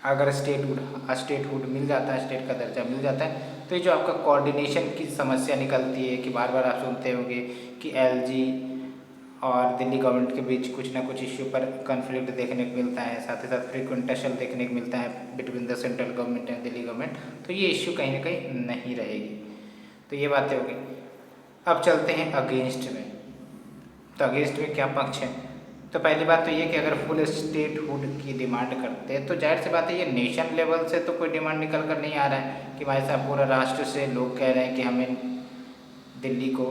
अगर स्टेटहुड मिल जाता है, स्टेट का दर्जा मिल जाता है, तो ये जो आपका कोऑर्डिनेशन की समस्या निकलती है कि बार बार आप सुनते होंगे कि एलजी और दिल्ली गवर्नमेंट के बीच कुछ ना कुछ इश्यू पर कॉन्फ्लिक्ट देखने को मिलता है, साथ ही साथ फ्रीक्वेंटेशन देखने को मिलता है between the central government and Delhi government, तो ये इश्यू कहीं ना कहीं नहीं रहेगी। तो ये बातें होगी। अब चलते हैं अगेंस्ट में। तो अगेंस्ट में क्या पक्ष है? तो पहली बात तो ये कि अगर फुल स्टेटहुड की डिमांड करते हैं तो जाहिर सी बात है ये नेशन लेवल से तो कोई डिमांड निकल कर नहीं आ रहा है कि भाई साहब पूरा राष्ट्र से लोग कह रहे हैं कि हमें दिल्ली को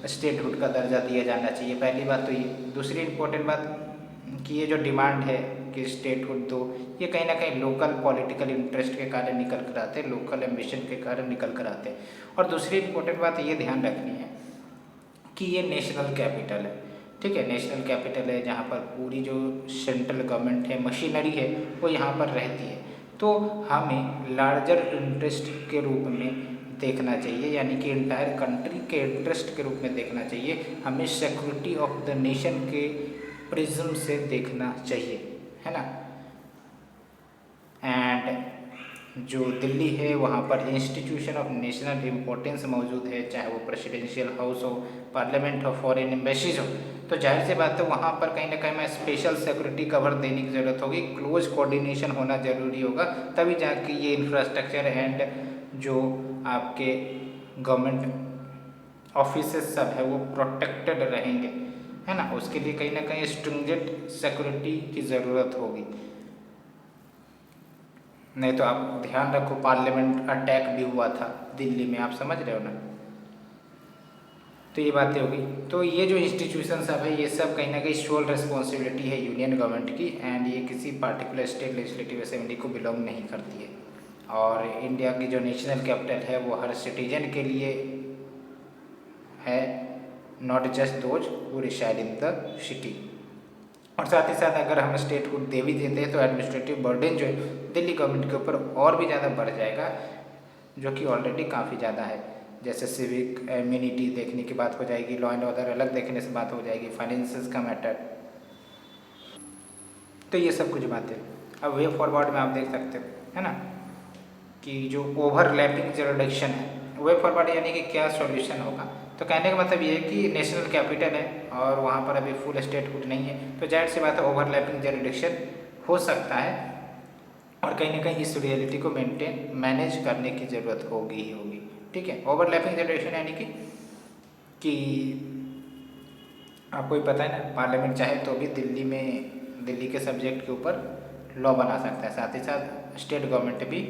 स्टेटहुड का दर्जा दिया जाना चाहिए। पहली बात तो ये। दूसरी इम्पोर्टेंट बात कि ये जो डिमांड है कि स्टेटहुड दो, ये कहीं ना कहीं लोकल पॉलिटिकल इंटरेस्ट के कारण निकल कर आते हैं, लोकल एम्बिशन के कारण निकल कर आते हैं। और दूसरी इम्पोर्टेंट बात ये ध्यान रखनी है कि ये नेशनल कैपिटल है, ठीक है, नेशनल कैपिटल है जहाँ पर पूरी जो सेंट्रल गवर्नमेंट है, मशीनरी है, वो यहाँ पर रहती है। तो हमें लार्जर इंटरेस्ट के रूप में देखना चाहिए, यानी कि इंटायर कंट्री के इंटरेस्ट के रूप में देखना चाहिए। हमें सिक्योरिटी ऑफ द नेशन के प्रिज्म से देखना चाहिए, है ना। एंड जो दिल्ली है वहाँ पर इंस्टीट्यूशन ऑफ नेशनल इम्पोर्टेंस मौजूद है, चाहे वो प्रेसिडेंशियल हाउस हो, पार्लियामेंट हो, फॉरेन एम्बेसीज हो, तो जाहिर सी बात है वहाँ पर कहीं ना कहीं में स्पेशल सिक्योरिटी कवर देने की ज़रूरत होगी, क्लोज कोऑर्डिनेशन होना ज़रूरी होगा, तभी जाके ये इंफ्रास्ट्रक्चर एंड जो आपके गवर्नमेंट ऑफिसेस सब है वो प्रोटेक्टेड रहेंगे, है ना। उसके लिए कहीं ना कहीं स्ट्रिंजेंट सिक्योरिटी की ज़रूरत होगी। नहीं तो आप ध्यान रखो पार्लियामेंट अटैक भी हुआ था दिल्ली में, आप समझ रहे हो ना। तो ये बातें होगी। तो ये जो इंस्टीट्यूशन सब है ये सब कहीं ना कहीं सोल रिस्पॉन्सिबिलिटी है यूनियन गवर्नमेंट की, एंड ये किसी पार्टिकुलर स्टेट लेजिस्लेटिव असेंबली को बिलोंग नहीं करती है। और इंडिया की जो नेशनल कैपिटल है वो हर सिटीजन के लिए है, not just those who reside in the city. और साथ ही साथ अगर हम स्टेटहुड दे भी देते हैं तो एडमिनिस्ट्रेटिव बर्डन जो है दिल्ली गवर्नमेंट के ऊपर और भी ज़्यादा बढ़ जाएगा, जो कि ऑलरेडी काफ़ी ज़्यादा है। जैसे सिविक इम्यूनिटी देखने की बात हो जाएगी, लॉ एंड ऑर्डर अलग देखने से बात हो जाएगी, फाइनेंसेस का मैटर, तो ये सब कुछ बातें। अब वे फॉरवर्ड में आप देख सकते हो, है ना, कि जो ओवरलैपिंग जुरिडिक्शन है, वे फॉरवर्ड यानी कि क्या सॉल्यूशन होगा। तो कहने का मतलब ये है कि नेशनल कैपिटल है और वहाँ पर अभी फुल स्टेटहुड नहीं है, तो जाहिर सी बात है ओवरलैपिंग जुरिडिक्शन हो सकता है, और कहीं ना कहीं इस रियलिटी को मैनेज करने की ज़रूरत होगी ही होगी, ठीक है। ओवरलैपिंग जुरिडिक्शन यानी कि आपको ही पता है ना, पार्लियामेंट चाहे तो भी दिल्ली के सब्जेक्ट के ऊपर लॉ बना सकता है, साथ ही साथ स्टेट गवर्नमेंट भी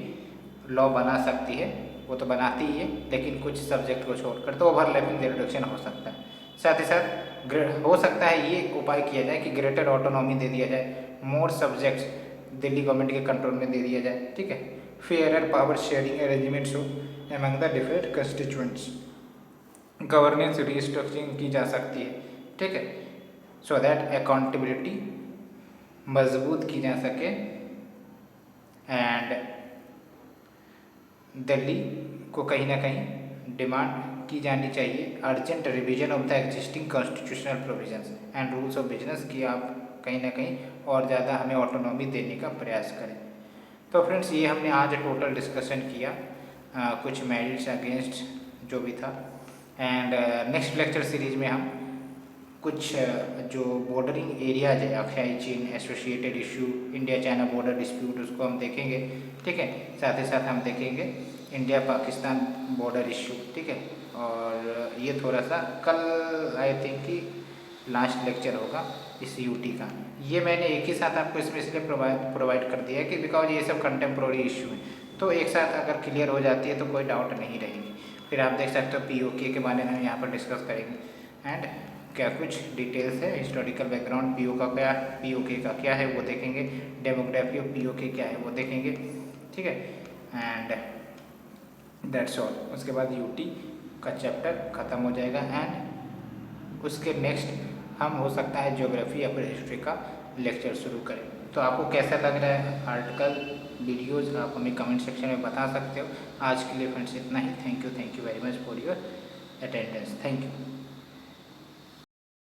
लॉ बना सकती है, वो तो बनाती ही है, लेकिन कुछ सब्जेक्ट को छोड़कर तो ओवरलैपिंग जुरिडिक्शन हो सकता है। साथ ही साथ हो सकता है ये उपाय किया जाए कि ग्रेटर ऑटोनॉमी दे दिया जाए, मोर सब्जेक्ट्स दिल्ली गवर्नमेंट के कंट्रोल में दे दिया जाए, ठीक है। फेयर पावर शेयरिंग अरेंजमेंट्स हो among the different constituents, governance restructuring की जा सकती है, ठीक है, सो दैट अकाउंटेबिलिटी मजबूत की जा सके एंड दिल्ली को कहीं ना कहीं डिमांड की जानी चाहिए urgent revision of the existing constitutional provisions and rules of business की आप कहीं ना कहीं और ज़्यादा हमें ऑटोनॉमी देने का प्रयास करें। तो फ्रेंड्स ये हमने आज टोटल डिस्कशन किया कुछ मेरिट्स अगेंस्ट जो भी था एंड नेक्स्ट लेक्चर सीरीज में हम कुछ जो बॉर्डरिंग एरियाज है अक्षाई चीन associated issue India China border dispute उसको हम देखेंगे, ठीक है। साथ ही साथ हम देखेंगे इंडिया पाकिस्तान बॉर्डर इशू, ठीक है। और ये थोड़ा सा कल आई थिंक कि लास्ट लेक्चर होगा इस यूटी का। ये मैंने एक ही साथ आपको इसमें इसलिए प्रोवाइड कर दिया है कि बिकॉज ये सब कंटेम्प्रोरी इशू है, तो एक साथ अगर क्लियर हो जाती है तो कोई डाउट नहीं रहेगी। फिर आप देख सकते हो पीओके के बारे में हम यहाँ पर डिस्कस करेंगे एंड क्या कुछ डिटेल्स है, हिस्टोरिकल बैकग्राउंड पीओके का क्या है वो देखेंगे, डेमोग्राफी ऑफ पीओके क्या है वो देखेंगे, ठीक है। And that's all. उसके बाद यूटी का चैप्टर ख़त्म हो जाएगा एंड उसके नेक्स्ट हम हो सकता है ज्योग्राफी या फिर हिस्ट्री का लेक्चर शुरू करें। तो आपको कैसा लग रहा है आर्टिकल वीडियोज़ आप हमें कमेंट सेक्शन में बता सकते हो। आज के लिए फ्रेंड्स इतना ही। Thank you very much for your attendance. Thank you.